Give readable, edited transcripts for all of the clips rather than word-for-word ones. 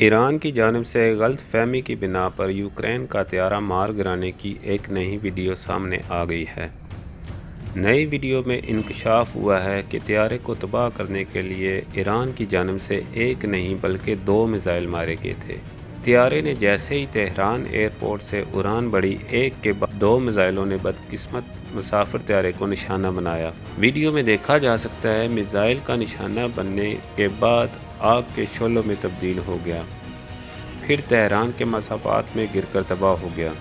Iran की जानिब से गलतफहमी की बिना पर यूक्रेन का तैयारा मार गिराने की एक नई वीडियो सामने आ गई है। नई वीडियो में इंकशाफ हुआ है कि तैयारे को तबाह करने के लिए ईरान की जानिब से एक नहीं बल्कि 2 मिसाइल मारे गए थे। तैयारे ने जैसे ही तेहरान एयरपोर्ट से उड़ान भरी, एक के बाद 2 मिसाइलों ने बदकिस्मत मुसाफिर तैयारे को निशाना बनाया। वीडियो में देखा जा सकता है मिसाइल का निशाना बनने के बाद आग के शोलों में तब्दील हो गया, फिर तेहरान के मसाफात में गिरकर तबाह हो गया।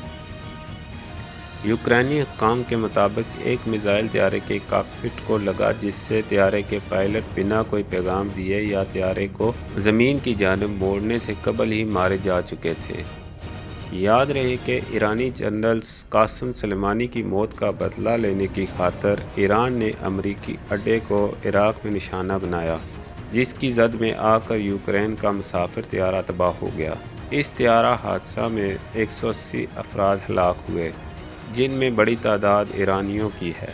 यूक्रेनी हुक्काम के मुताबिक एक मिसाइल तैयारे के कॉकपिट को लगा, जिससे तैयारे के पायलट बिना कोई पैगाम दिए या तैयारे को ज़मीन की जानिब मोड़ने से कबल ही मारे जा चुके थे। याद रहे कि ईरानी जनरल कासिम सुलेमानी की मौत का बदला लेने की खातर ईरान ने अमरीकी अड्डे को इराक में निशाना बनाया, जिसकी जद में आकर यूक्रेन का मुसाफिर तैयारा तबाह हो गया। इस तैयारा हादसा में 180 अफराद हलाक हुए, जिनमें बड़ी तादाद ईरानियों की है।